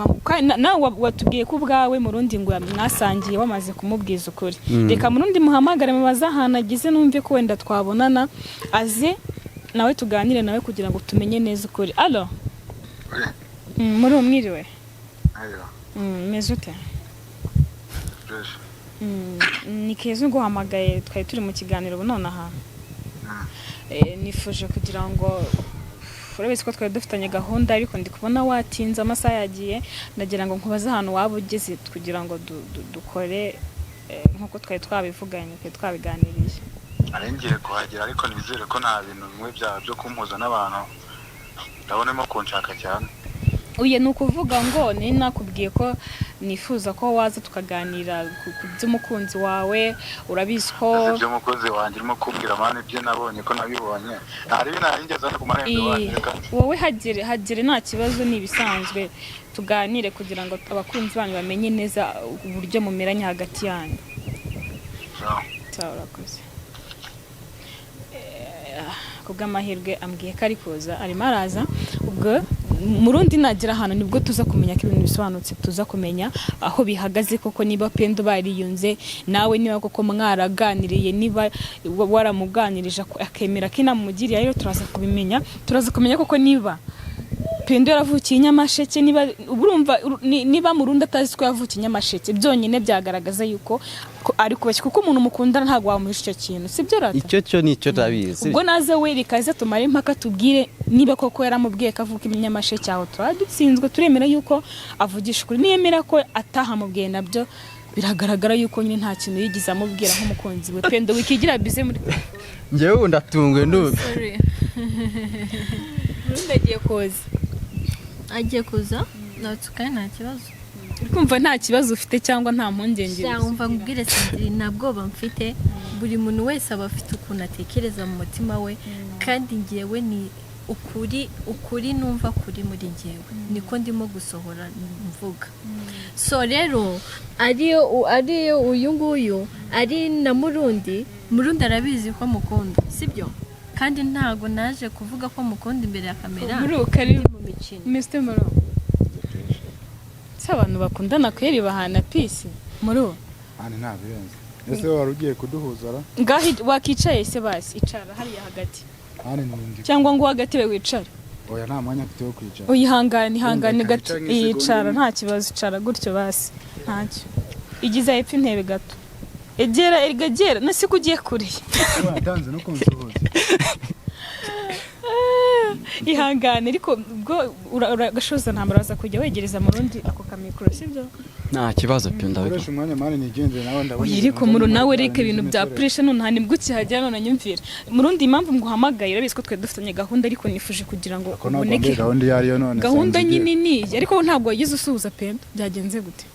nawe watubwiye ko ubwawe Murundi ngo mwasangiye wamaze kumubwiza ukuri. Reka Murundi muhamagare mubaza ahantu agize, numve ko wenda twabonana, aze nawe tuganire nawe kugira ngo tumenye neza ukuri. Allo muri umwiriwe? Ayo meze ute? ni keza nguhamagaye twari turi mu kiganiro nonaha nifuje kugira ngo urabizi ko twari dufitanye gahunda ariko ndi kubona watinze amasaha yagiye ndagira ngo nkubaze ahantu waba ugeze kugira ngo dukore nkuko twari twabivuganye twari twabiganiriye. ngiye kuhagera ariko nizere ko nta bintu bimwe byo kumpuza n'abantu ndabonemo kunshaka cyane. Uye nukuvuga ngo ni nakubwiye ko nifuza ko waza tukaganira ku by'umukunzi wawe urabizi ko by'umukunzi wanjye urimo kubwira mani ibyo nabonye ko nabibonye ntari binarengeza no kumarembo wanjye wowe hagire nta kibazo nibisanzwe tuganire kugira ngo abakunzi banyu bamenye neza uburyo mumeranye hagati yanyu. Urakoze. Kubw'amahirwe ambwiye ko ari koza arimo araza ubwo murundi nagira hano nibwo tuza kumenya ko ibintu bisobanutse tuza kumenya aho bihagaze koko niba Pendo bariyunze nawe niba koko mwaraganiriye niba waramuganirije akemera ko inamugiriye rero turaza kubimenya turaza kumenya koko niba Pendo yaravukiye Nyamasheke niba urumva niba murundi atazi ko yavukiye Nyamasheke byonyine byagaragaza yuko ari kubashye kuko umuntu mukundana ntago wamuhisha icyo kintu sibyo rata icyo nicyo tabizi ubwo naze werikaze tumare impaka tubwire niba koko yaramubwiye ko avuka Nyamasheke aho dutsinzwe turemera yuko avugisha kuri niyemera ko ataha mubwiye nabyo biragaragara yuko nyine nta kintu yigize amubwira nk'umukunzi we Pendo wikigira bize muri ngewe ndatungwe ndubi ndagiye koza agiye kuza natsukaye nta kibazo kumva nta kibazo ufite cyangwa nta mpungenge cyangwa ngubwire sindiri nabwoba mfite buri muntu wese aba afite ukuntu atekereza mu mutima we kandi ngiyewe ni ukuri numva kuri muri ngewe niko ndimo gusohora mvuga so rero ariyo uyu nguyu ari na murundi arabizi ko mukunda sibyo kandi ntago naje kuvuga ko mukunda imbere ya kamera muri ukari mu mikino Mr. Moro abantu bakundana kweri bahana peace muri ani nta birenze ese wari ugiye kuduhuza ra ngahi wakicaye se basi icara hariya hagati ani nindi cyangwa ngo hagati we wicare oya nta mwanya mfite wo kwicara ihangane gato icara nta kibazo icara gutyo basi ntacyo igize hepfo intebe gato egera nasi kugiye kure watanze no kunsuhuza ihangane ariko ubwo uragashoza ntambara baza kujya wegereza murundi ako kamikoro sibyo nta kibazo pe ndabiko uresha umwanya mani nigenze nawe ndabona ariko muru nawe reka ibintu bya pressure none hani bwo kihajya none nyumvira murundi impamvu nguhamagaye urabizi ko twe dufitanye gahunda ariko nifuje kugira ngo uboneke gahunda yariyo none gahunda nyine ni ariko ntabwo wagize usuhuza Pendo byagenze gute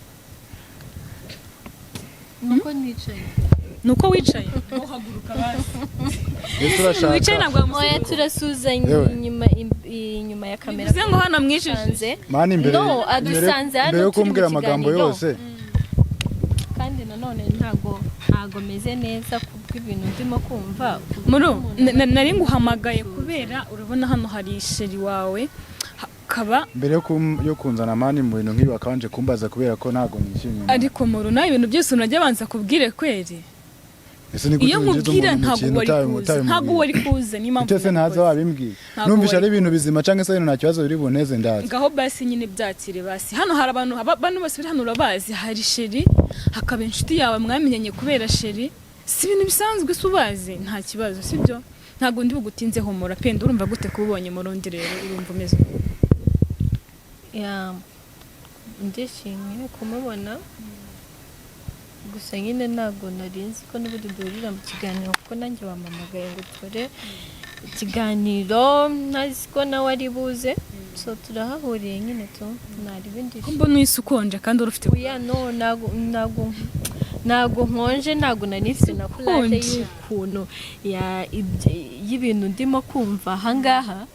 nuko wicaye uhaguruka basi wicaye ntabwo oya turasuzanye inyuma ya kamera bivuze ngo hano mwishize mani imbere no adusanze hano yo kumbwira amagambo yose kandi nanone ntago meze neza kubw'ibintu ndimo kumva muru nari nguhamagaye kubera urabona hano hari isheri wawe kaba mbere yo kunzana mani mu bintu nk'ibi akanje kumbaza kubera ko ntago nishimye ariko muru nawe ibintu byose unajya banza kubwire kweri iyo mubwira ntabwo wari kuza ni mpamvu cyose ntaza wabimbwiye numvisha ari ibintu bizima cyangwa se nta kibazo biri buneze ndaza ngaho basi nyine byakire basi hano hari abantu bose biri hano urabazi hari sheri hakaba inshuti yawe mwamenyanye kubera sheri si ibintu bisanzwe subazi nta kibazo sibyo ntago ndi bugutinze humura Pendo urumva gute kubonye murundi rero urumva umeze ya ndishimye kumubona gusa nyine ntago narinzi ko n'ubundi duhurira mu kiganiro kuko nanjye wamamagaye ngo tore ikiganiro ntazi ko nawe ari buze so turahahuriye nyine ntari bindi mbona uyise ukonje kandi urufite oya no ntago nkonje ntago nanifite na plate y'ukuntu y'ibintu ndimo kumva ahangaha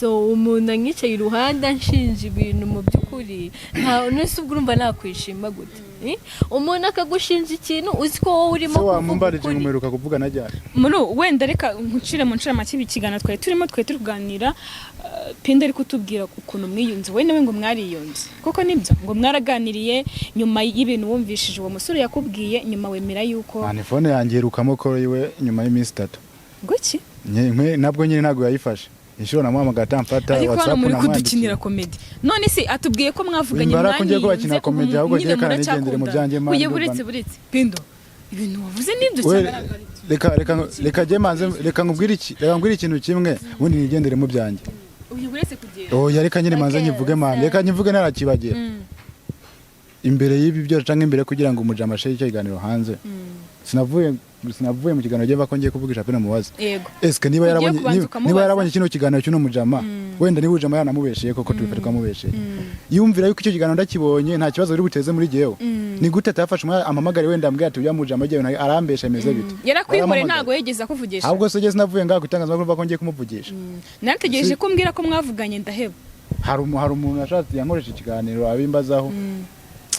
so umuntu anyicaye iruhande anshinja ibintu mu by'ukuri nese ubwo urumva nakwishima gute umuntu akagushinja ikintu uzi ko wowe urimo kuvuga ukuri umuheruka kuvuga najyana muru wenda reka nkucire mu ncira make ibikigana twari turi kuganira Pendo ari kutubwira ukuntu mwiyunze we nawe ngo mwariyunze koko nibyo ngo mwaraganiriye nyuma y'ibintu wumvishije uwo musore yakubwiye nyuma wemera yuko telefone yanjye irukamo ko iwe nyuma y'iminsi 3 ngo iki nabwo nyine ntago yayifashe inshuro namuhamagara atamfata ariko hano WhatsApp muri namwandikiye kudukinira komedi none se atubwiye ko mwavuganye Imbara ko ngiye mwanyunze kubakina komedi ahubwo ngiye kandi nigendere mu byanjye manje uye buretse Pendo ibintu wavuze nibyo We, cyane reka je manze reka ngubwire ikintu kimwe ubundi nigendere mu byanjye uye buretse kugenda oya reka nyine manze nyivuge manje reka nyivuge narakibagira imbere y'ibi byose canke imbere kugira ngo umujama ashe icyo kiganiro hanze sinavuye mu kiganiro geva ko ngiye kuvugisha Pendo mubaza yego eske niba yarabonye kino kiganiro cy'uno mujama wenda niba ujama yanamubesheye koko tubifata twamubesheye yumvira yuko icyo kiganiro ndakibonye nta kibazo biri buteze muri jewe ni gute atafashe amamagare wenda ambwira ati mujama jewe arambesha ameze bite yarakwihore ntago yegeza kuvugisha ahubwo se je sinavuye ngaho itangazamakuru ko ngiye kumuvugisha narategereje ko mbwira ko mwavuganye ndaheba hari umuntu yashatse yankoresha ikiganiro abimbazaho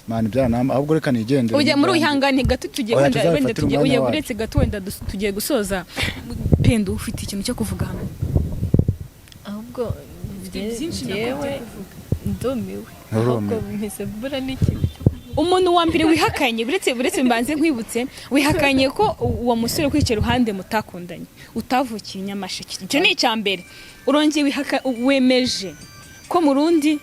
mani byaranamba ahubwo reka nigendere ujya muri uyihangane gato tugiye wenda tugiye uye buretse gato wenda tugiye gusoza Pendo ufite ikintu cyo kuvuga hano ahubwo byinshi yewe ndumiwe ahubwo mpise mbura n'ikintu umuntu wa mbere wihakanye buretse mbanze nkwibutse wihakanye ko uwo musore kwicara iruhande mutakundanye utavukiye Nyamasheke icyo ni icya mbere urongeye wemeje ko murundi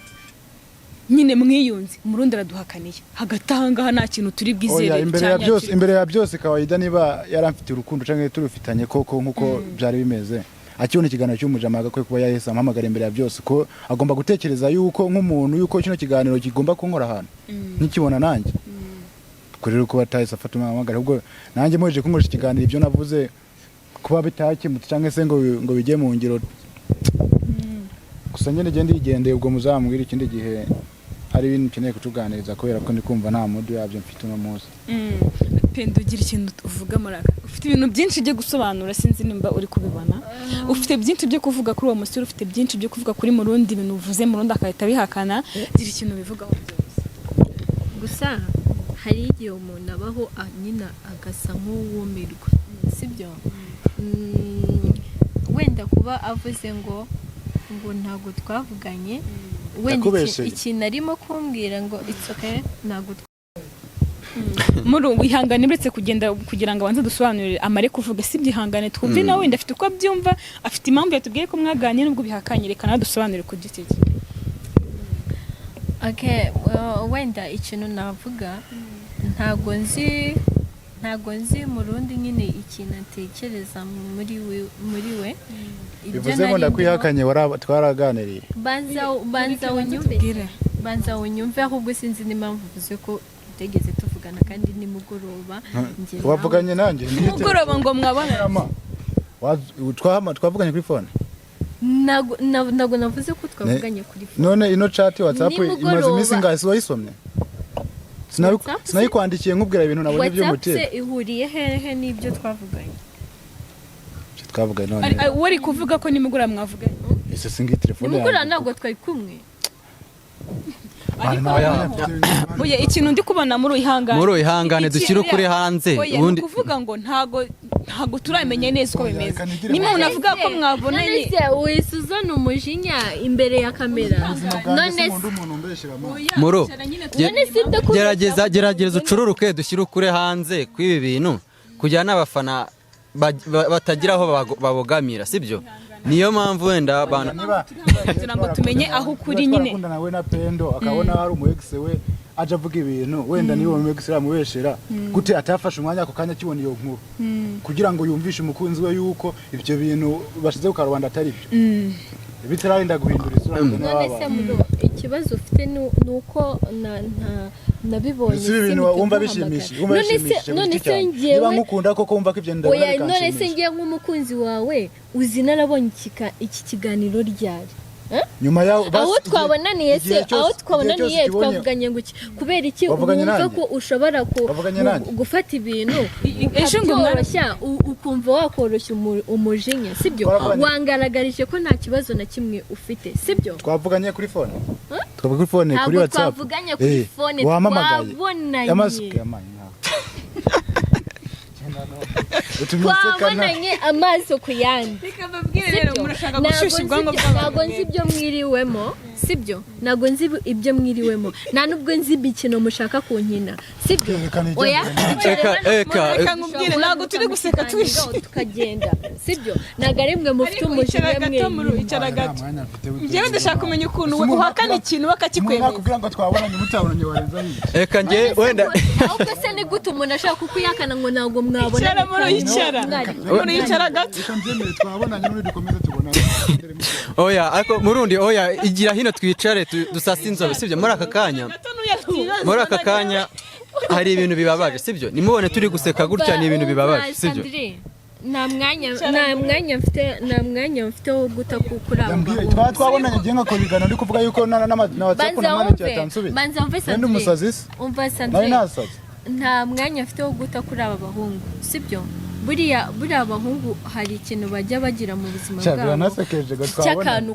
nyine mwiyunze umurundi araduhakaniye hagatanga nta kintu turi bwizere imbere ya byose kawaida niba yaramfite urukundo canke turufitanye koko nkuko byari bimeze akibona ikiganiro cy'umujama agakwiye kuba yahise ampamagara imbere ya byose ko agomba gutekereza yuko nk'umuntu yuko kino kiganiro kigomba kunkora ahantu nkikibona nanjye kuri rero kuba atahise afata umwamagara ubwo nanjye mweje kunkoresha ikiganiro ibyo navuze kuba bitakimutse canke se ngo bijye mu ngiro gusa nyine gende yigendeye ubwo muzamubwira ikindi gihe hari ibintu ukeneye kutuganiriza kubera ko ndi kumva nta mudu yabyo mfite uno munsi Pendo ugira ikintu uvuga muraka ufite ibintu byinshi byo gusobanura sinzi nimba uri kubibona ufite byinshi byo kuvuga kuri uwo musore ufite byinshi byo kuvuga kuri murundi ibintu uvuze murundi akahita bihakana gira ikintu bivugaho byose gusa hari igihe umuntu abaho nyina agasa nk'uwumirwa sibyo wenda kuba avuze ngo ntago twavuganye wenda ikintu arimo kumbwira ngo it's okay ntago muri ihangane uretse kugenda kugira ngo abanze dusobanurire amare kuvuga si byihangane twumve nawe wenda afite uko abyumva afite impamvu yatubwiye ko mwaganye nubwo bihakanye reka nadusobanurire ku giti cye okay wenda ikintu navuga ntago nzi murundi nyine ikintu atekereza muri we bivuze ngo ndakwihakanye twaraganiriye banza unyumve ahubwo sinzi n'impamvu uvuze ko utegeze tuvugana kandi nimugoroba wavuganye nanjye nimugoroba ngo mwabana twavuganye kuri phone ntago navuze ko twavuganye kuri phone none ino chat WhatsApp imaze iminsi ngasi wayisomye sinayikwandikiye nkubwira ibintu nabonye byo mutera WhatsApp ihuriye hehe n'ibyo twavuganye none wari kuvuga ko nimugoroba mwavuganye ese singi telefone nimugoroba ntabwo twari kumwe Oya ikintu ndi kubona muri uyihangane dushyire ukuri hanze ubundi kuvuga ngo ntago turamenye neza uko bimeze nimwe unavuga ko mwabonanye wisuzana umujinya imbere ya kamera none muro gerageza ucururuke dushyire ukuri hanze kw'ibi bintu kugira n'abafana batagira aho babogamira sibyo niyo mpamvu wenda abantu kugira ngo tumenye aho ukuri nyine nawe na Pendo akabona hari umu ex we aje avuga ibintu wenda niwe mu ex ramubeshera gute atafashe umwanya ako kanya kibona iyo nkuru kugira ngo yumvishe umukunzi we yuko ibyo bintu bashize ku karubanda atari byo bitararinda guhindura isura ikibazo ufite nuko nabibonye ibintu wumva bishimishije none se ngiye niba nkukunda koko wumva ko ibyo ndabona none se ngiye nk'umukunzi wawe uzi narabonye iki kiganiro ryari nyuma yaho aho twabonaniye twavuganye ngo kubera iki wumva ko ushobora gufata ibintu ukoroshya ukumva wakoroshya umujinya sibyo wangaragarije ko nta kibazo na kimwe ufite sibyo twavuganye kuri phone kuri phone kuri WhatsApp twavuganye kuri phone twabonanye amaso ku yandi ntabwo nzi ibyo mwiriwemo sibyo ntabwo nzi ibyo mwiriwemo nta nubwo nzi imikino mushaka kunkina sibyo oya reka nkubwire ntabwo turi guseka twishimye tukagenda sibyo ntabwo ari mwe mufite umujinya mwe icara gato njyewe ndashaka kumenya ukuntu uhakana ikintu bakakikwemeza kugira ngo twabonanye mutabonanye warenza hirya reka njye wenda ahubwo se ni gute umuntu ashaka kukuyakana ngo ntabwo mwabona icara muriyicara gato reka mbyemere twabonanye n'undi dukomeze tubona oya ariko murundi oya igira hino twicare dusase inzobe sibyo muri aka kanya hari ibintu bibabaje sibyo nimubone turi guseka gutya ni ibintu bibabaje sibyo nta mwanya mfite wo guta kuramba twabonanye ngiye nkakora ibiganiro ndi kuvuga yuko na WhatsApp na mane cyatansubiza banza umve Sandrine umusazi umva Sandrine nta mwanya mfite wo guta kuri aba bahungu sibyo buriya abahungu hari ikintu bajya bagira mu buzima bwabo cy'akantu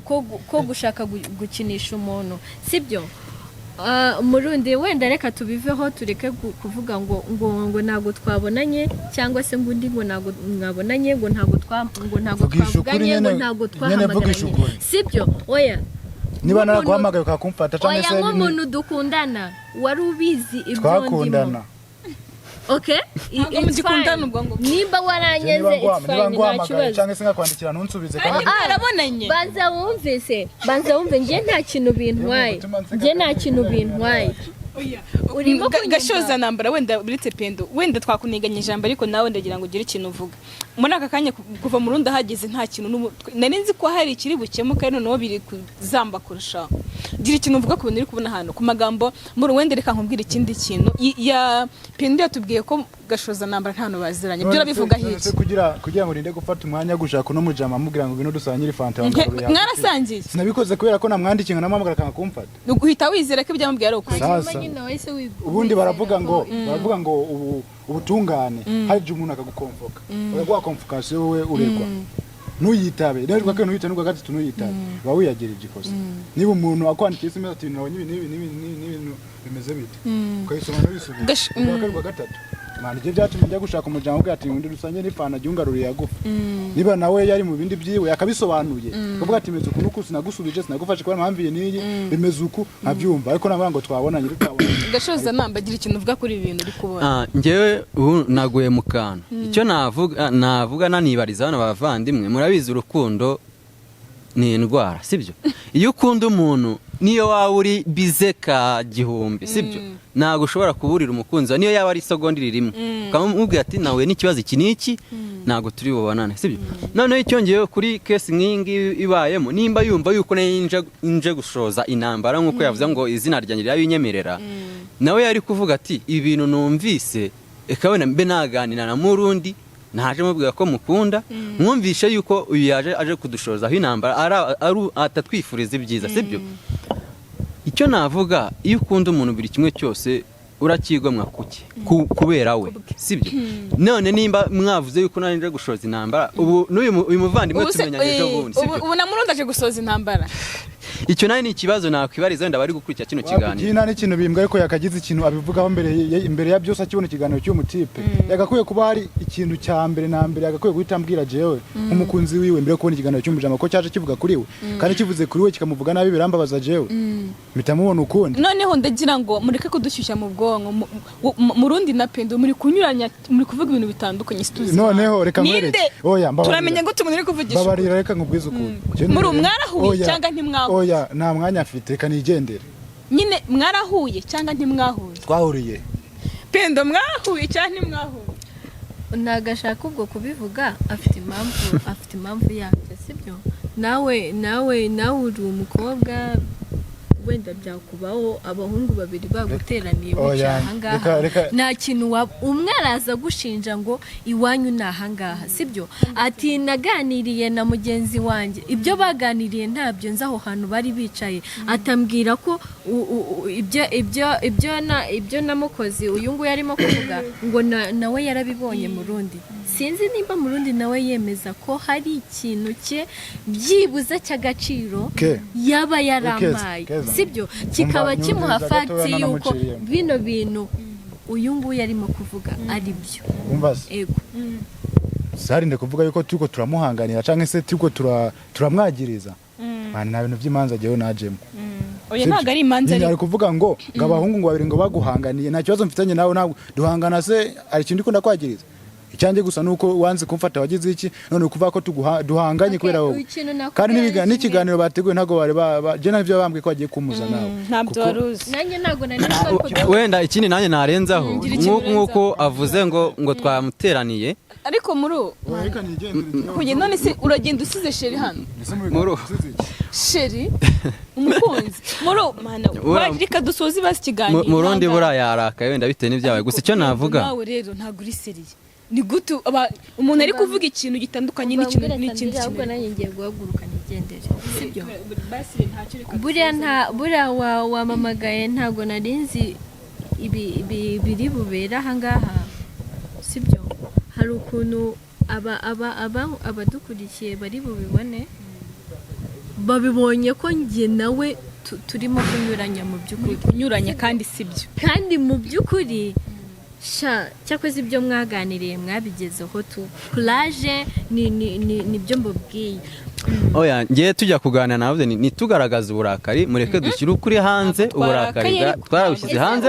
ko gushaka gukinisha umuntu sibyo murundi wenda reka tubiveho tureke kuvuga ngo ntabwo twabonanye cyangwa se ngo undi ngo ntabwo mwabonanye ngo ntabwo twavuganye ngo ntabwo twahamagaranye sibyo oya niba naraguhamagaye ukakumfata cyangwa se oya nk'umuntu dukundana wari ubizi ibyo twakundana okay nimba waranyeze it's fine nta kibazo cyangwa se ngakwandikira ntunsubize kandi arabonanye banza wumve ngiye nta kintu bintwaye urimo gashoza nambara wenda buretse pendo wenda twakuniganye ijambo ariko nawe ndagira ngo ugire ikintu uvuga muri aka kanya kuva mu rundi hageze nta kintu nari nzi ko hari ikiri bukemuka noneho biri kuzamba kurusha gira ikintu uvuga ku bintu uri kubona hano ku magambo muri wenda reka nkubwira ikindi kintu ya pendo yatubwiye ko gashoza nambara nta baziranye byo rabivuga hiki kugira ngo rinde gufata umwanya gushaka no mujama mubwira ngo bino dusangire fanta mwarasangiye sinabikoze kubera ko namwandikiye ngo namamagara kankumfata uguhita wizera ko ibyamubwiye ari ukuri ubundi baravuga ngo ubutungane haje umuntu akagukomfoka uraguha komfokasiyo wowe uregwa nuyitabe rero kwa kene nuyitabe gatatu nuyitabe ba wiyagira igikosa niba umuntu akwandikiye SMS ati nabonye ibintu bimeze bite ukayisoma n'ibisubizo gatatu mwana je byatumye njya gushaka umujambo bwa ati undi rusanye n'ifana gyungaruriye yagufa niba nawe yari mu bindi byiwe yakabisobanuye kuvuga ati meze ukuntu kusi nagusubije sinagufashe kwa mpamviye niyi bimeze uku nkabyumva ariko nabanga ngo twabonanye gashoza nambagira ikintu uvuga kuri ibintu uri kubona njyewe naguye mu kantu icyo navuga nanibariza hano bavandimwe murabizi urukundo ni indwara sibyo iyo ukunda umuntu niyo waba uri bize ka gihumbi sibyo ntabwo ushobora kuburira umukunzi niyo yaba ari isogondiri rimwe ukamubwira ati nawe n'ikibazo iki n'iki ntabwo turi bubonane sibyo noneho icyongeyeho kuri kesi nk'ingi ibayemo nimba yumva yuko nje gushoza intambara nk'uko yavuze ngo izina ryanjye ryabinyemerera nawe yari kuvuga ati ibi bintu numvise reka wenda mbe naganira na murundi naje mubwira ko mukunda mwumvishe yuko uyu yaje aje kudushoza aho intambara atatwifuriza ibyiza sibyo icyo navuga iyo ukunda umuntu buri kimwe cyose urakigomwa kuki kubera we sibyo none nimba mwavuze yuko nanje gushoza intambara ubu uyu muvandimwe tumenyanye ejo bundi sibyo ubu namurondaje gusoza intambara icyo nayo ni ikibazo nakwibariza wenda bari gukurikira kino kiganiro kina ni ikintu bimbwa ariko yakagize ikintu abivugaho imbere ya byose akibona ikiganiro cy'umutipe yagakwiye kuba hari ikintu cya mbere na mbere yagakwiye guhita ambwira jewe nk'umukunzi wiwe mbere yo kubona ikiganiro cy'umujama ko cyaje kivuga kuri we kandi kivuze kuri we kikamuvuga nabi birambabaza jewe mpita mubona ukundi noneho ndagira ngo mureke kudushyushya mu bwonko murundi na pendo muri kunyuranya muri kuvuga ibintu bitandukanye situzi noneho reka mwereke oya turamenya ngo tumuntu uri kuvugisha babarira reka nkubwize ukuri muri mwarahuye cyangwa ntimwahuye oya nta mwanya afite kanigendere nyine mwarahuye cyangwa ntimwahuye twahuriye pendo mwahuye cyangwa ntimwahuye nagashaka ubwo kubivuga afite impamvu yabyo sibyo nawe uri umukobwa wenda byakubaho abahungu babiri baguteraniye ahangaha nta kintu umwe araza gushinja ngo iwanyu ni ahangaha sibyo ati naganiriye na mugenzi wanjye ibyo baganiriye ntabyo nzi aho hantu bari bicaye atambwira ko ibyo namukozi uyu nguyu arimo kuvuga ngo nawe yarabibonye mu rundi sinzi nimba mu rundi nawe yemeza ko hari ikintu cye byibuze cy'agaciro yaba yarampaye sibyo kikaba kimuha fagiti yuko bino bintu uyu nguyu arimo kuvuga ari byo ego sarinde kuvuga yuko turiko turamuhanganira canke se turiko turamwagiriza nta bintu by'imanza jewe najemo oya ntago ari imanza ari kuvuga ngo abahungu ngo babiri ngo baguhanganiye nta kibazo mfitanye nawe ntabwo duhangana se ari ikindi ko ndakwagiriza icyanjye gusa nuko wanze kumfata wagize iki none ukuvuga ko duhanganye kubera wowe kandi n'ikiganiro bateguye ntago bari je navyo bambwiye ko bagiye kumuza nawe ntabyo waruzi nanjye ntago nari wenda ikindi nanjye narenzaho nk'uko avuze ngo twamuteraniye ariko muri kugira none se uragenda usize sheri hano sheri umukunzi muri mana wagirika dusoza ibasi kiganiro murundi buraya yarakaye wenda bitewe n'ibyawe gusa icyo navuga nawe rero ntago uri seriye ni gute umuntu ari kuvuga ikintu gitandukanye n'ikintu n'ikindi ahubwo nanjye ngiye guhaguruka nigendere sibyo buriya wamamagaye ntago narinzi biri bubera ahangaha sibyo hari ukuntu abadukurikiye bari bubibone babibonye ko njye nawe turimo kunyuranya mu by'ukuri kunyuranya kandi sibyo kandi mu by'ukuri cyakoze ibyo mwaganiriye mwabigezeho courage nibyo mbabwiye oya ngiye tujya kuganira navuze ntitugaragaze uburakari mureke dushyire ukuri hanze uburakari twarabushyize hanze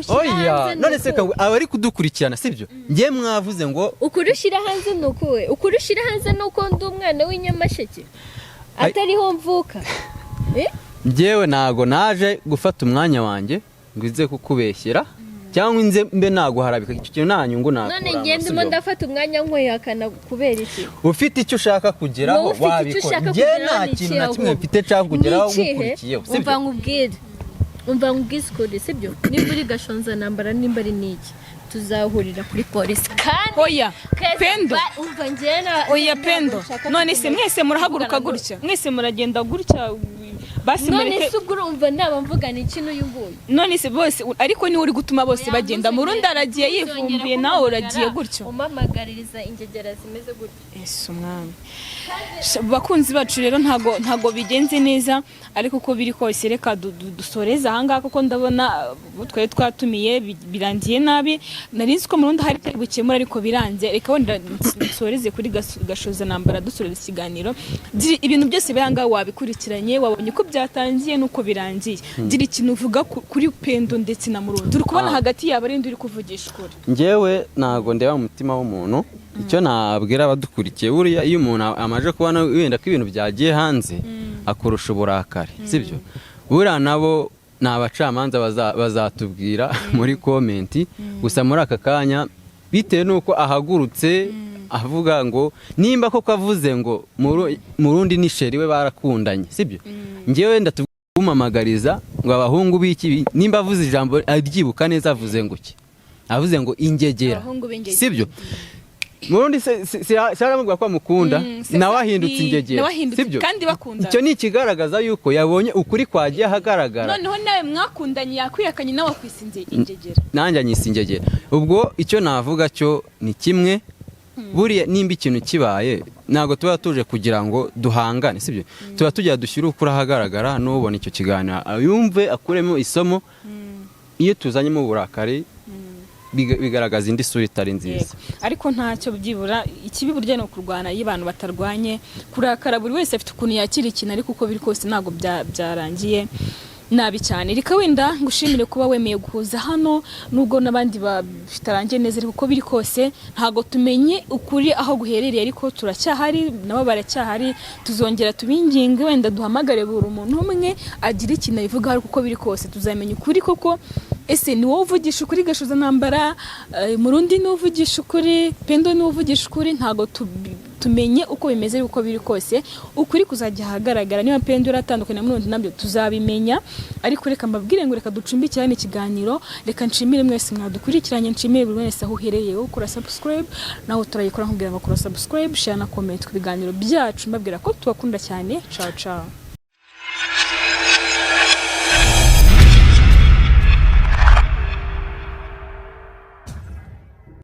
oya none se abari kudukurikirana sibyo ngiye mwavuze ngo ukuri ushyira hanze ni ukuwe ukuri ushyira hanze ni uko ndi umwana w'inyamasheke atariho mvuka njyewe ntago naje gufata umwanya wanjye ngo ize kukubeshyera cyangwa inze mbe naguharabika icyo kintu nta nyungu nakora none ngendimo ndafata umwanya nkwihakana kubera iki ufite icyo ushaka kugeraho wabikora njye nta kintu na kimwe mfite nshaka kugeraho nkukurikiyeho umva nkubwize ukuri sibyo nimba uri gashonza nambara nimba ari n'iki tuzahurira kuri polisi kandi oya pendo umva njyena oya pendo none se mwese murahaguruka gutya mwese muragenda gutya basi none se urumva naba mvugana ikintu y'uguye none se bose ariko ni uri gutuma bose bagenda murundi aragiye yivumbiye nawe uragiye gutyo umamagaririza ingegera zimeze gutyo Yesu mwami bakunzi bacu rero ntago bigenze neza ariko uko biri kose reka dusoreza ahangaha kuko ndabona twari twatumiye birangiye nabi narinzi ko murundi hari bukemura ariko birangiye reka wenda dusoreze kuri gashoza nambara dusoreza ikiganiro ibintu byose biranga wabikurikiranye wabonye ko byatangiye nuko birangiye gira ikintu uvuga kuri pendo ndetse na murundi turi kubona hagati yabo ari uri kuvugisha ukuri njyewe ntago ndeba umutima w'umuntu icyo nabwira abadukurikiye buriya iyo umuntu amaje kubona wenda ko ibintu byagiye hanze akurusha uburakari sibyo buriya nabo ni abacamanza bazatubwira muri komenti gusa muri aka kanya bitewe n'uko ahagurutse avuga ngo nimba koko avuze ngo murundi n'isheri we barakundanye sibyo njyewe ndatumamagariza ngo abahungu b'iki nimba avuze ijambo aryibuka neza avuze ngo iki avuze ngo ingegera sibyo murundi sharamubwa ko amukunda nawe ahindutse ingegera sibyo kandi bakunda icyo ni ikigaragaza yuko yabonye ukuri kwagiye ahagaragara noneho nawe mwakundanye yakwiyakanye nawe akwisinze ingegera nanjye anyise ingegera ubwo icyo navuga cyo ni kimwe buriya nimba ikintu kibaye ntabwo tuba tuje kugira ngo duhangane sibyo tuba tujya dushyira ukuri ahagaragara n'ubona icyo kiganiro yumve akuremo isomo iyo tuzanyemo uburakari bigaragaza indi sura itari nziza ariko ntacyo byibura ikibi burya no kurwana iyo abantu batarwanye kurakara buri wese afite ukuntu yakira ikintu ariko uko biri kose ntago byarangiye nabi cyane reka wenda ngushimire kuba wemeye guhuza hano nubwo nabandi bitarangiye neza ariko uko biri kose ntago tumenye ukuri aho guherereye ariko turacyahari nabo baracyahari tuzongera tubinginge wenda duhamagare buri umuntu umwe agira ikintu abivuga ariko uko biri kose tuzamenya ukuri koko ese ni wowe uvugisha ukuri gashoza nambara murundi ni uvugisha ukuri pendo ni uvugisha ukuri ntago tumenye uko bimeze uko biri kose ukuri kuzajya hagaragara niba pendo ratandukanye na murundi nabyo tuzabimenya ariko reka mbabwire ngo reka ducumbikirane ikiganiro reka nshimire mwese mwadukurikiranye nshimire buri wese aho uherereye ukora subscribe naho turayikora nkubwira ngo kora subscribe share na comment ku biganiro byacu mbabwira ko tubakunda cyane ciao ciao